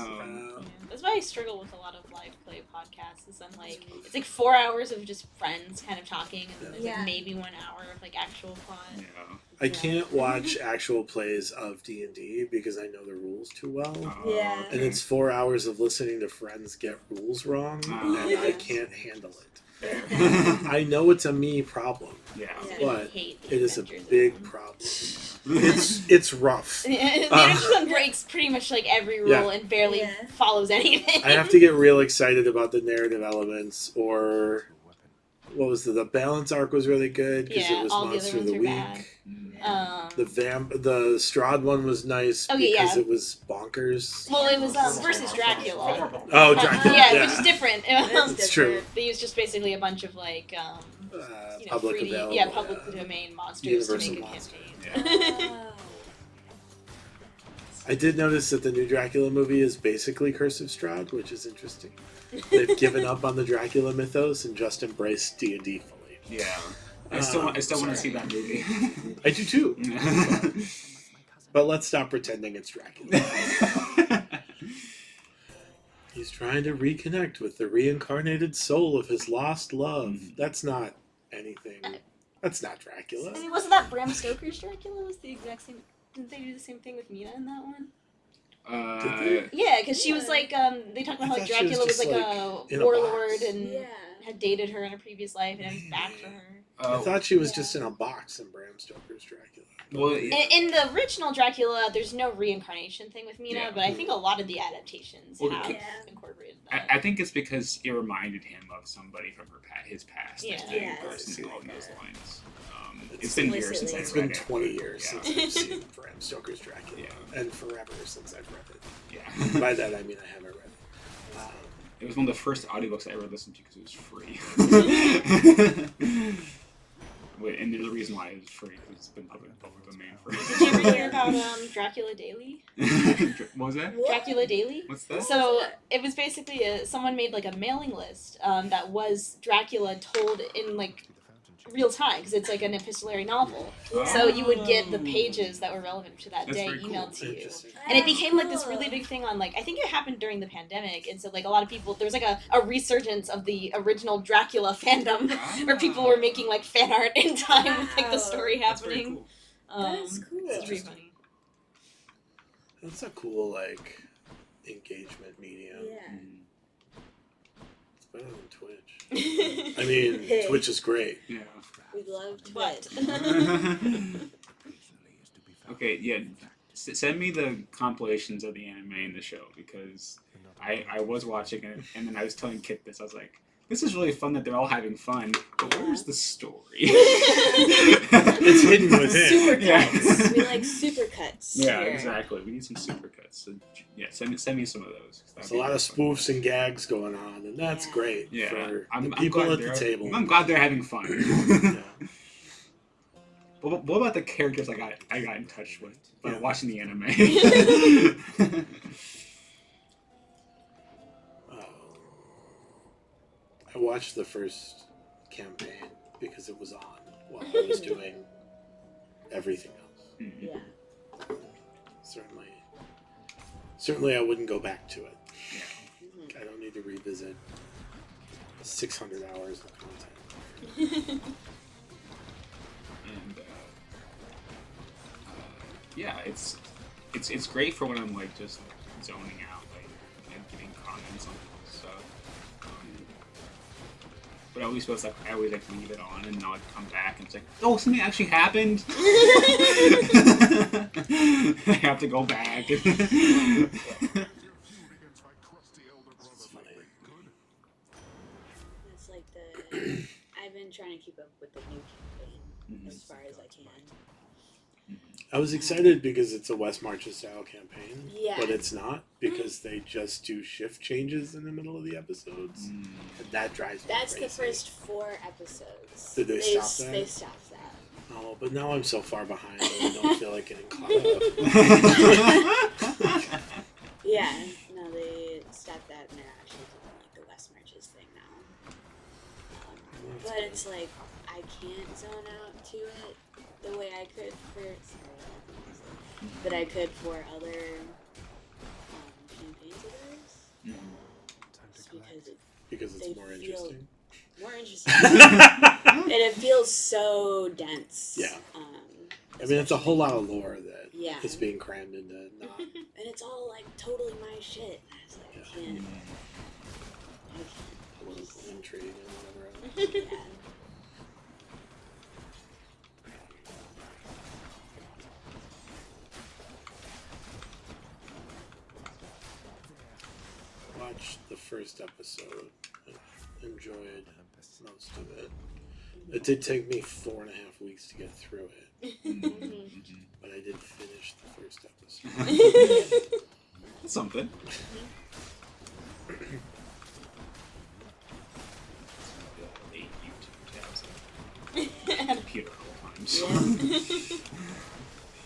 That's why I struggle with a lot of live play podcasts. Is I'm like, it's like 4 hours of just friends kind of talking, and then there's Yeah. like maybe 1 hour of like actual plot. Yeah. I can't watch actual plays of D&D because I know the rules too well. Yeah. And it's 4 hours of listening to friends get rules wrong, and I can't handle it. I know it's a me problem, Yeah. I but hate the it is a Avengers big one. problem. It's rough. The Avengers one breaks pretty much like every rule Yeah. and barely Yeah. follows anything. I have to get real excited about the narrative elements, or what was the balance arc was really good because Yeah, it was all the other Monster of the ones are Week. bad. The Strahd one was nice Oh, because yeah. it was bonkers. Well, it was versus Dracula. Oh, But, Dracula. yeah, which is different. It's true. They use just basically a bunch of like Public 3D, available. public domain monsters Universal to make a monsters. campaign. Oh. I did notice that the new Dracula movie is basically Curse of Strahd, which is interesting. They've given up on the Dracula mythos and just embraced D&D fully. Yeah. I still want to sorry. see that movie. I do too. But let's stop pretending it's Dracula. He's trying to reconnect with the reincarnated soul of his lost love. That's not anything. That's not Dracula. I mean, wasn't that Bram Stoker's Dracula? Was the exact same? Didn't they do the same thing with Mina in that one? Yeah, because she was like, they talked about how I like thought she was Dracula was just, like like, in a a warlord box. and Yeah. had dated her in a previous life, and now he's back for her. I thought she was just in a box in Bram Stoker's Dracula. Well, In the original Dracula, there's no reincarnation thing with Mina, Yeah. but I think a lot lot of the adaptations Well, have yeah. incorporated that. I think it's because it reminded him of somebody from his past. Yeah. I think, Yes. or something along those lines. It's It's been years since explicitly- I've It's read been it. 20 years Yeah. since I've seen Bram Stoker's Dracula. Yeah. And forever since I've read it. Yeah. By that I mean I haven't read it. It was one of the first audiobooks I ever listened to because it was free. And there's a reason why it's free, because it's been public domain for. Did you ever hear about Dracula Daily? What was that? What? Dracula Daily? What's that? So it was basically someone made like a mailing list that was Dracula told in like real time because it's like an epistolary novel. So you would get the pages that were relevant to that That's day very cool. emailed to you. Interesting. And it became like this really big thing on like I think it happened during the pandemic, and so like a lot of people there was like a resurgence of the original Dracula fandom where people were making like fan art in time with like the story That's very happening. cool. That's cool. It's pretty funny. That's a cool like engagement medium. Yeah. It's better than Twitch. I mean, Twitch is great. Yeah. We love But Twitch. Okay, yeah. Send me the compilations of the anime in the show, because I was watching it, and then I was telling Kit this. I was like, this is really fun that they're all having fun, but where's the story? It's hidden within. Super Yeah. cuts. We like super cuts. Yeah, here. exactly. We need some supercuts. So, yeah, send me some of those. There's a lot of spoofs and gags going on, and that's Yeah. great Yeah, for I'm the people glad at the they're- table. I'm glad they're having fun. Yeah. What about the characters I got in touch with by Yeah. watching the anime? I watched the first campaign because it was on while I was doing everything else. Mhm. Yeah. Certainly, I wouldn't go back to it. Yeah. I don't need to revisit 600 hours of content. And yeah, it's great for when I'm like just zoning out, like and getting comments on stuff. But I always feel like I always like leave it on, and then I'll like come back and it's like, oh, something actually happened. I have to go back. It's funny. It's like the. I've been trying to keep up with the new campaign as far as I can. I was excited because it's a West Marches style campaign, Yeah. but it's not because they just do shift changes in the middle of the episodes, and that drives me That's crazy. the first 4 episodes. Did they stop that? They stopped that. Oh, but now I'm so far behind that I don't feel like getting caught up. Yeah. No, they stopped that and they're actually doing like the West Marches thing now. But it's like I can't zone out to it the way I could for that I could for other campaigns of theirs. Time to Just collect. because Because it's They more feel- interesting. more interesting. And it feels so dense. Yeah. I mean, it's a whole lot of lore that Yeah. is being crammed into not. And it's all like totally my shit. It's like I can't. Political intrigue and whatever else. Yeah. Watched the first episode. Enjoyed Olympus. most of it. It did take me 4.5 weeks to get through it, but I did finish the first episode. Something. Eight YouTube tabs on the computer all the times.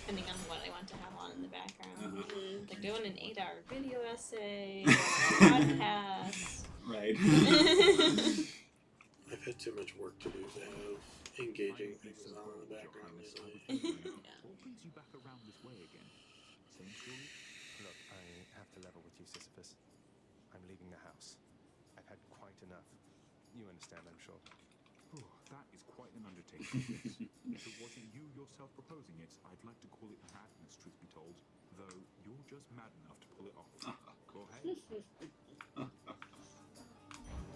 Depending on what I want to have on in the background. Mhm. Like doing an 8-hour video essay, podcast. Right. I've had too much work to do to have engaging things on in the background lately. What brings you back around this way again? Same story? Look, I have to level with you, Sisyphus. I'm leaving the house. I've had quite enough. You understand, I'm sure. Oh, that is quite an undertaking. Yes. If it wasn't you yourself proposing it, I'd like to call it madness, truth be told. Though you're just mad enough to pull it off. Go ahead.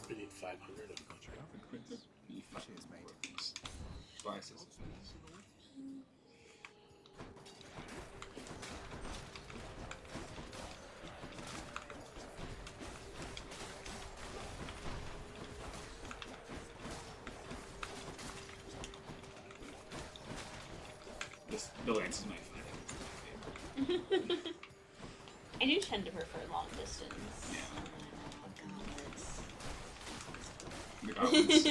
We need 500 of them. Cheers, mate. Slices. The Lance is my favorite. I do tend to prefer long distance. The goblins.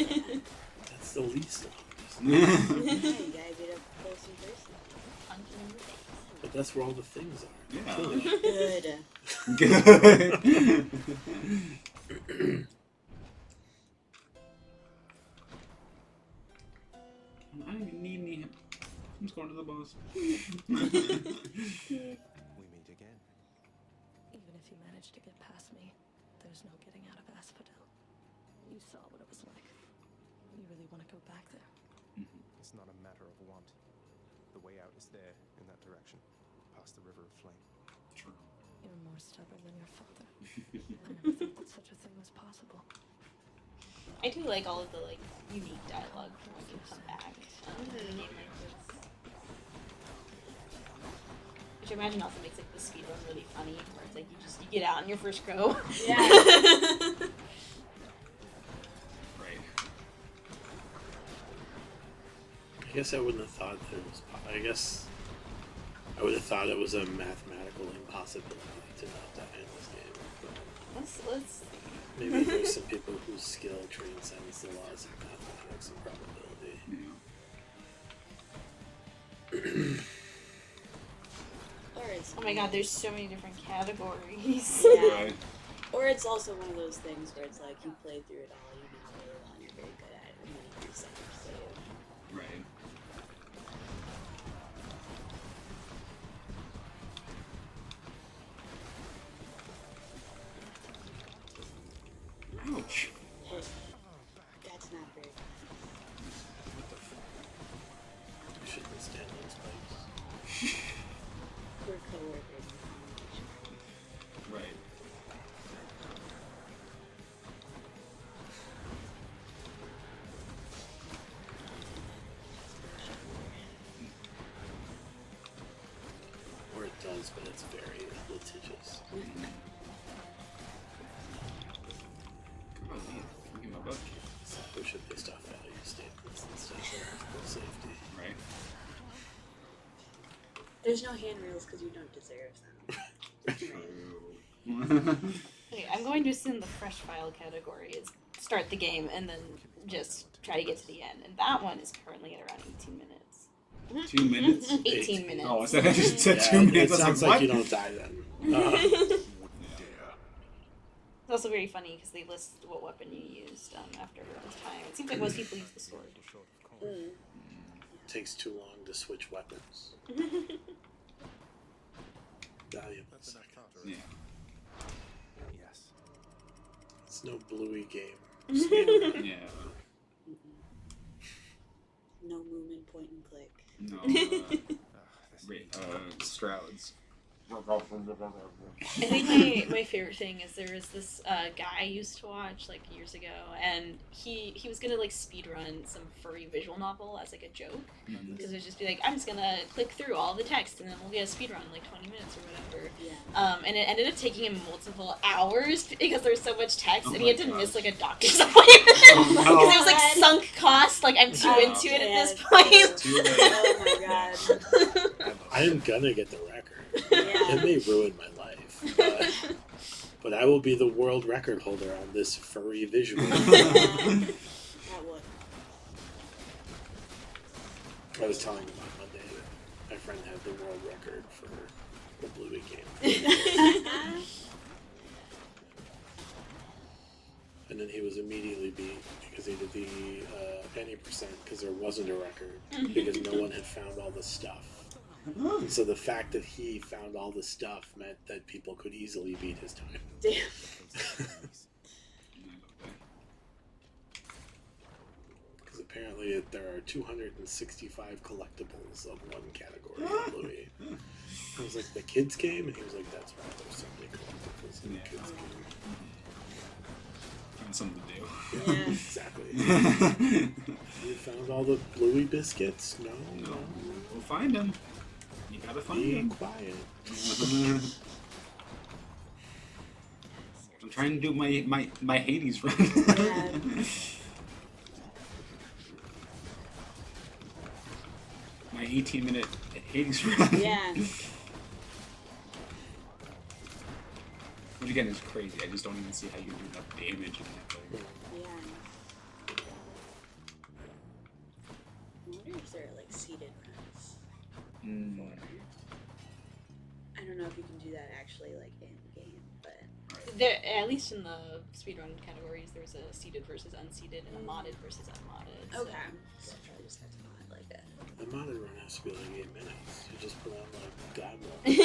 That's the least of them. Yeah, you gotta get up close and personal. Punch him in the face. But that's where all the things are. Yeah. Kill it. Good. Good. I don't even need any help. I'm just going to the boss. We meet again. Even if you managed to get past me, there's no getting out of Asphodel. You saw what it was like. You really want to go back there? It's not a matter of want. The way out is there, in that direction, past the River of Flame. True. You're more stubborn than your father. I never thought that such a thing was possible. I do like all of the like unique dialogue from when you come back in a game like this. Which I imagine also makes like the speedrun really funny, where it's like you get out on your first go. Yeah. Right. I guess I wouldn't have thought that it was. I guess I would have thought it was a mathematical impossibility to not die in this game. But let's maybe there's some people whose skill transcends the laws of mathematics and probability. Yeah. Or it's Oh my god, there's so many different categories. Yeah. Right. Or it's also one of those things where it's like you play through it all, you know really well, and you're very good at it, and then you reset your save. Right. Ouch. That's not very good. What the fuck? You shouldn't stand those pipes. We're co-workers. Right. Or it does, but it's very litigious. Come on, Ian. Give me my butt. So should they stop value statements instead of safety? Right. There's no handrails because you don't deserve them. True. Okay, I'm going to assume the fresh file category is start the game and then just try to get to the end. And that one is currently at around 18 minutes. 2 minutes? 18 minutes. Oh, I just said 2 It minutes. I was sounds like, like what? you don't die then. It's also very funny because they list what weapon you used after this time. It seems like most people use the sword. Takes too long to switch weapons. Valuable That's enough second. powder. Yeah. Yes. It's no bluey game. Speedrun. Yeah. No movement, point and click. No. This Wait, Strouds. I think my favorite thing is there was this guy I used to watch like years ago, and he was gonna like speedrun some furry visual novel as like a joke, because it would just be like, I'm just gonna click through all the text and then we'll get a speedrun in like 20 minutes or whatever. Yeah. And it ended up taking him multiple hours because there was so much text, Oh and my he had to gosh. miss like a doctor's appointment Oh, because no. it was like sunk cost. Like I'm too Wow. into it Yeah, at this point. Too late. Oh my god. I am gonna get the record. Yeah. It may ruin my life, but I will be the world record holder on this furry visual. That would. I was telling him on Monday that my friend had the world record for the Bluey game. And then he was immediately beat because he did the penny percent because there wasn't a record because no one had found all the stuff. And so the fact that he found all the stuff meant that people could easily beat his time. Damn. Because apparently there are 265 collectibles of one category in Bluey. I was like, the kids game? And he was like, that's right, there's so many collectibles in the Yeah. kids game. Find something to do. Yeah. Exactly. You found all the Bluey biscuits? No. No. We'll find him. You gotta find Be him. quiet. I'm trying to do my Hades run. Yeah. My 18-minute Hades run. Yeah. Which again is crazy. I just don't even see how you do enough damage in that thing. Yeah. Mm. I don't know if you can do that actually, like in game, but There, at least in the speedrun categories, there's a seeded versus unseeded and a modded versus unmodded. So. okay. So I probably just have to mod like that. The modded run has to be like 8 minutes. You just put on like God mode.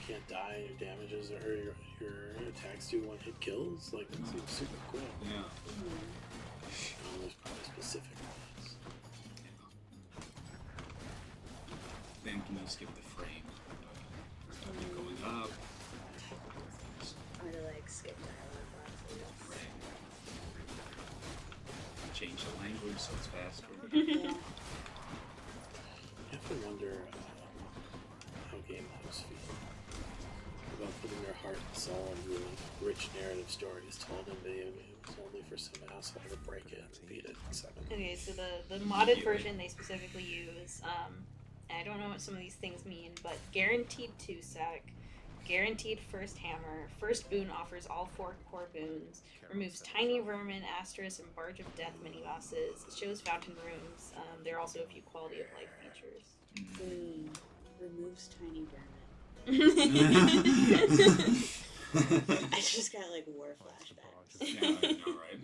Can't die, your damages or your attacks do one hit kills. Like that seems super cool. Yeah. There's probably specific ones. Then can you skip the frame? Start it going up. Or to like skip dialogue boxes. Change the language so it's faster. Yeah. You have to wonder how game modes feel about putting their heart and soul into rich narrative stories told in video games, only for some asshole to break it and beat it in 7. Okay, so the modded version they specifically use, I don't know what some of these things mean, but guaranteed 2-sec, guaranteed first hammer, first boon offers all 4 core boons, removes tiny vermin, asterisk, and barge of death mini bosses, shows fountain rooms. There are also a few quality of life features. Removes tiny vermin. I just got like war flashbacks. Yeah, I know, right?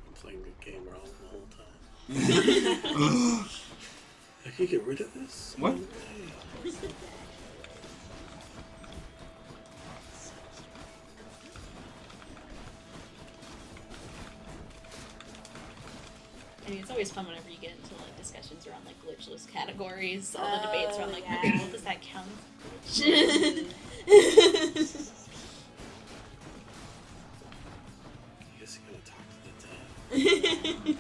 I'm playing the game wrong the whole time. I can get rid of this? What? No way. I mean, it's always fun whenever you get into like discussions around like glitchless categories. All the debates around like, yeah. well, does that count? I guess you gotta talk to the dev.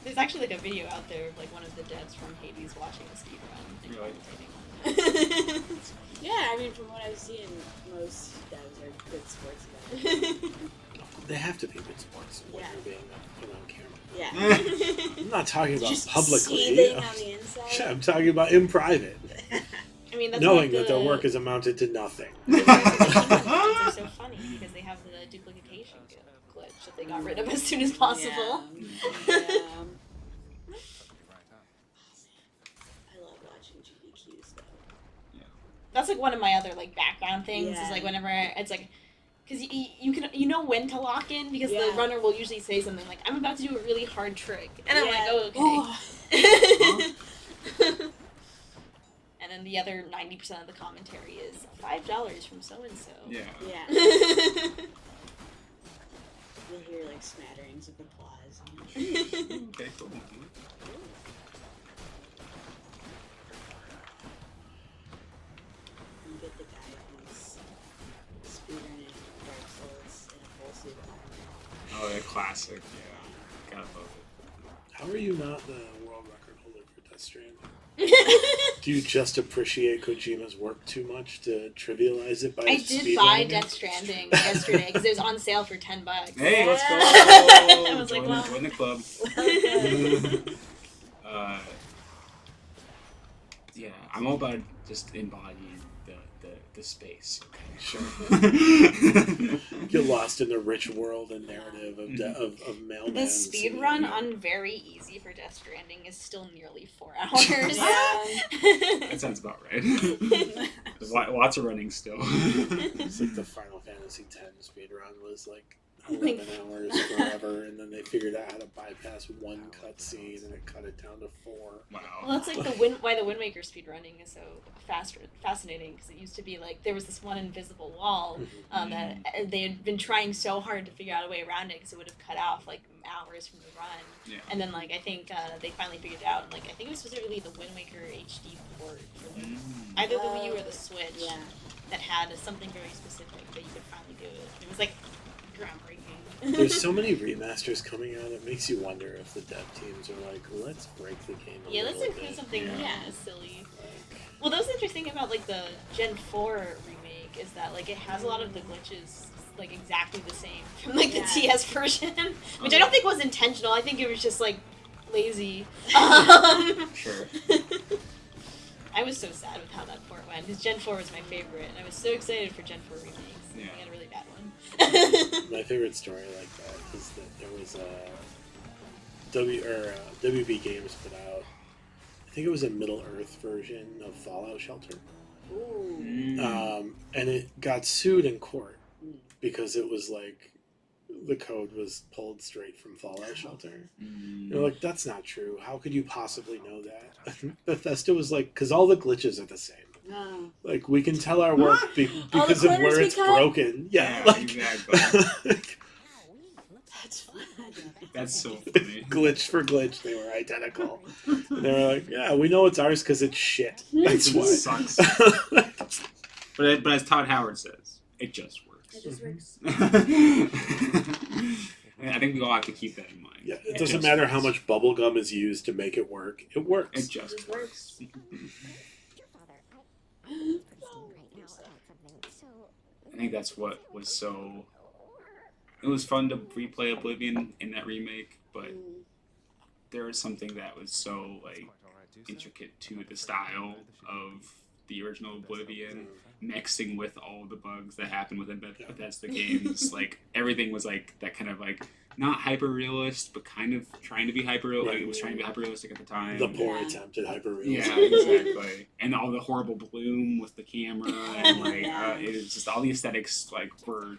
There's actually like a video out there of like one of the devs from Hades watching the speedrun and Really? commentating on it. Yeah, I mean, from what I've seen, most devs are good sports about it. They have to be good sports when Yeah. you're being put on camera. Yeah. I'm not talking about Just publicly. seething on the inside. I'm talking about in private, I mean, that's knowing why that their work has amounted to nothing. the are so funny because they have the duplication glitch that they got rid of as soon as possible. Yeah. I love watching GDQs though. That's like one of my other like background things Yeah. is like whenever it's like because you can know when to lock in because the Yeah. runner will usually say something like I'm about to do a really hard trick and I'm like Yeah. oh okay. And then the other 90% of the commentary is $5 from so and so. Yeah. Yeah. You'll hear like smatterings of applause. Okay, cool. You get the guy who's speedrunning Dark Souls in a full suit of armor. Oh, yeah, classic. Yeah. Gotta love it. How are you not the world record holder for Death Stranding? Do you just appreciate Kojima's work too much to trivialize it by I did buy Death Stranding yesterday because it was on sale for $10. Hey, let's go! I was like, join, wow. join the club. Yeah, I'm all about just embodying the space. Okay, Sure. Get lost in the rich world and narrative of mailman. The speed run on very easy for Death Stranding is still nearly 4 hours. That sounds about right. There's lots of running still. It's like the Final Fantasy X speed run was like 11 hours forever, and then they figured out how to bypass one cutscene and it cut it down to 4. Wow. Well, that's like why the Wind Waker speedrunning is so fascinating because it used to be like there was this one invisible wall that they had been trying so hard to figure out a way around it because it would have cut off like hours from the run. Yeah. And then like I think they finally figured it out. And, like I think it was specifically the Wind Waker HD port for either the Wii U or the Switch Yeah. that had something very specific that you could finally do it. It was like groundbreaking. There's so many remasters coming out, it makes you wonder if the dev teams are like, let's break the game a Yeah, let's little include bit. something Yeah. silly. Like, Well, that was the interesting thing about like the Gen 4 remake is that like it has a lot of the glitches like exactly the same from like the Yeah. TS version, which I don't think was intentional. I think it was just like lazy. Sure. I was so sad with how that port went because Gen 4 was my favorite, and I was so excited for Gen 4 remakes. Yeah. We had a really bad one. my favorite story like that is that there was WB Games put out, I think it was a Middle Earth version of Fallout Shelter, Ooh. and it got sued in court because it was like the code was pulled straight from Fallout Shelter. They're like, that's not true. How could you possibly know that? Bethesda was like, because all the glitches are the same. No. Like, we can tell our work because of corners where we it's cut? broken. Yeah, Yeah, like, exactly. That's fun. That's so funny. glitch for glitch, they were identical. And they were like, yeah, we know it's ours because it's shit. That's It why. sucks. But as Todd Howard says, it just works. It just works. I think we all have to keep that in mind. Yeah, it doesn't matter how much bubble gum is used to make it work. It works. It just It works. I think that's what was so. It was fun to replay Oblivion in that remake, but there was something that was so like intricate to the style of the original Oblivion, mixing with all the bugs that happened within Bethesda games. Like everything was like that kind of like not hyper realist, but kind of trying to be hyper. Like it was trying to be hyper realistic at the time. The poor attempt at hyperrealism. Yeah, exactly. And all the horrible bloom with the camera, and like it is just all the aesthetics like were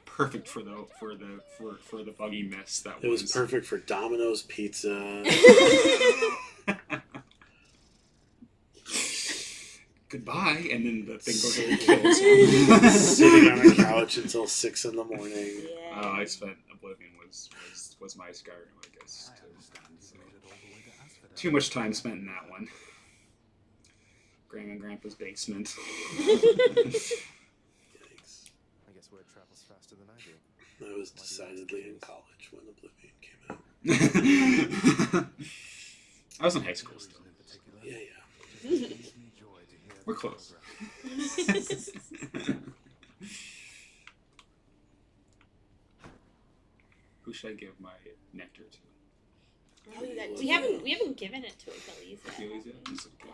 perfect for the buggy mess that It was perfect for Domino's Pizza. Goodbye, and then the thing goes over and kills him. Sitting on a couch until 6 in the morning. Yeah. I spent Oblivion was my Skyrim, I guess. So, too much time spent in that one. Grandma and Grandpa's basement. Yikes. I guess word travels faster than I do. I was decidedly in college when Oblivion came out. I was in high school still. Yeah, yeah. We're close. Who should I give my nectar to? Oh, you got We haven't given it to Achilles yet. Achilles yet? It's okay.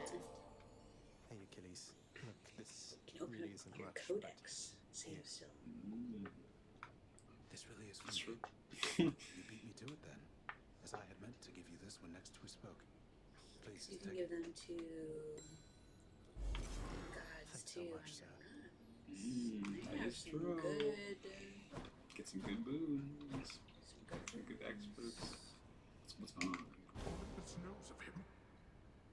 Hey, Achilles. Look, this You can open really up isn't your much. codex. Save still. This really is That's for true. me. You beat me to it then, as I had meant to give you this when next we spoke. Please You can take give it. them to gods Thanks so too. much, I sir. don't know. That I have is some true. good. Get some good boons. Some good experts. What's on? Olympus knows of him,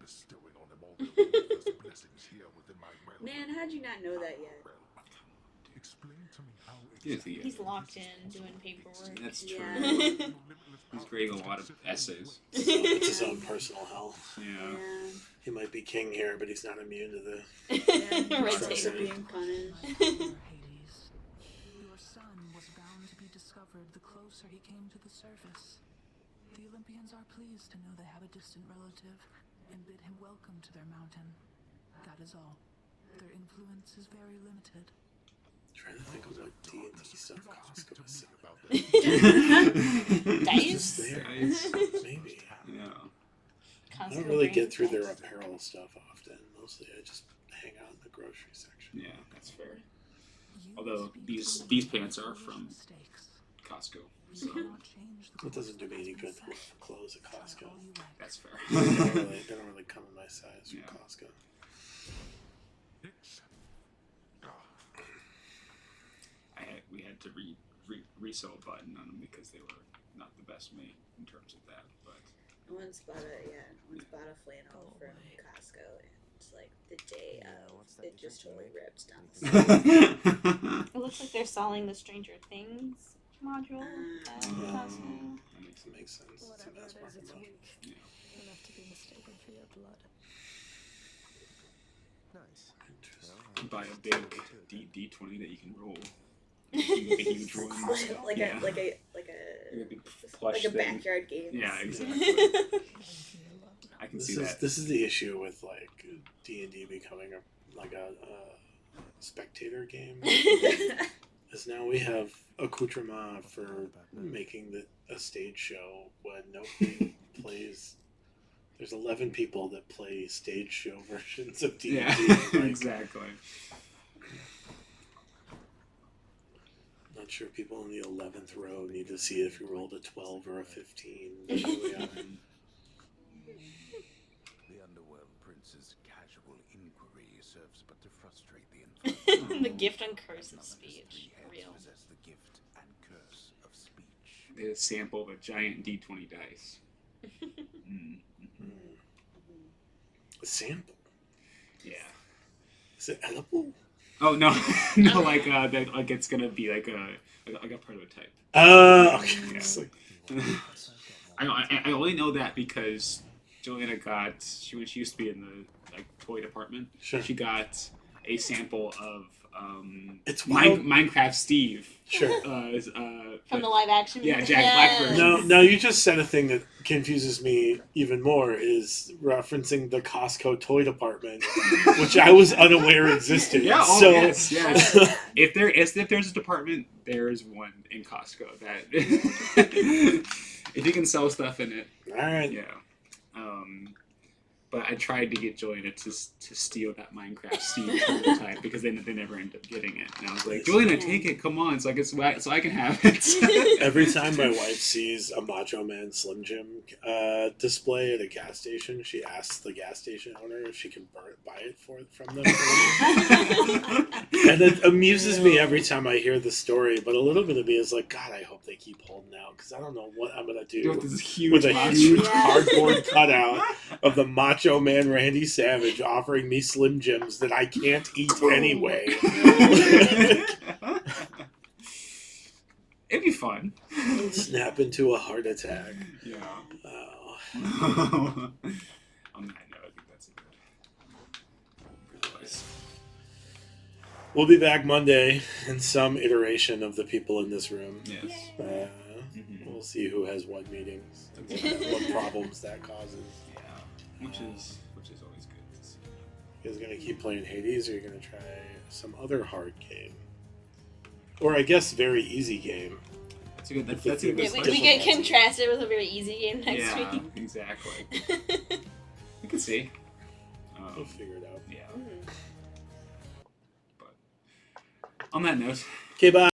bestowing on him all the Olympus blessings here within my realm. Man, how'd you not know that yet? Explain to me how Yes, he He's locked in doing paperwork. That's true. Yeah. He's creating a lot of essays. It's his own personal hell. Yeah. Yeah. He might be king here, but he's not immune to the. Yeah. Red Process tape. of being punished. Hades, your son was bound to be discovered the closer he came to the surface. The Olympians are pleased to know they have a distant relative and bid him welcome to their mountain. That is all. Their influence is very limited. Trying to think of what D&D stuff Costco is selling. Dice? There. Guys. Maybe. Yeah. I don't really get through their apparel stuff often. Mostly I just hang out in the grocery section. Yeah, that's fair. You Although speak these for pants are foolish from mistakes. Costco, You so cannot change the It doesn't do me any course good of to look success. for clothes at Costco. Try all you like. that's fair. They don't really come in my size from Yeah. Costco. We had to resew a button on them because they were not the best made in terms of that. But Once bought a flannel from Costco, and it's like the day Yeah, of, what's that it just decision totally you ripped down the side. It looks like they're selling the Stranger Things module at Costco. That makes sense. It's a Whatever mass it is, market it's module. weak. Enough to be mistaken for your blood. Nice. Interesting. buy a big D20 that you can roll. A huge one. like Yeah. a like a a big plush like a thing. backyard game. Yeah, exactly. I can see that. This is the issue with like D&D becoming a spectator game. Is now we have accoutrement for making a stage show when nobody plays. There's 11 people that play stage show versions of D&D. Yeah, Like, exactly. not sure people in the 11th row need to see if you rolled a 12 or a 15. But here we are. The Underworld Prince's casual inquiry serves but to frustrate the infernal. The gift and curse of None of his speech. three heads Real. possess the gift and curse of speech. They had a sample of a giant D20 dice. A sample. Yeah. Is it edible? Oh no, no, like that, like it's gonna be like a prototype. Okay. Yeah. It's like, I only know that because Joanna got when she used to be in the like toy department. Sure. She got a sample of It's wild. Minecraft Steve. Sure. From the live action. Yeah, Jack Black version. Now you just said a thing that confuses me even more is referencing the Costco toy department, which I was unaware existed. Yeah. Oh, so yes. If there's a department, there's one in Costco that if you can sell stuff in it. all right. Yeah. But I tried to get Joanna to steal that Minecraft Steve prototype because they never ended up getting it. And I was like, Joanna, take it, come on, so I can have it. Every time my wife sees a Macho Man Slim Jim display at a gas station, she asks the gas station owner if she can buy it from them. And it amuses me every time I hear the story, but a little bit of me is like, God, I hope they keep holding out because I don't know what I'm going to do With this huge with a box. huge Yeah. cardboard cutout of the Macho Man Randy Savage offering me Slim Jims that I can't eat anyway. It'd be fun. Snap into a heart attack. Yeah. Oh. On that note, I think that's a good place. We'll be back Monday in some iteration of the people in this room. Yes. We'll see who has what meetings and what problems that causes. Yeah. Which is always good to see. You guys gonna keep playing Hades, or are you gonna try some other hard game? Or I guess very easy game. That's a good. That's a Yeah, good. Yeah, It's we get difficult. contrasted with a very easy game next Yeah, week. exactly. You can see. We'll figure it out. Yeah. But on that note. Okay, bye.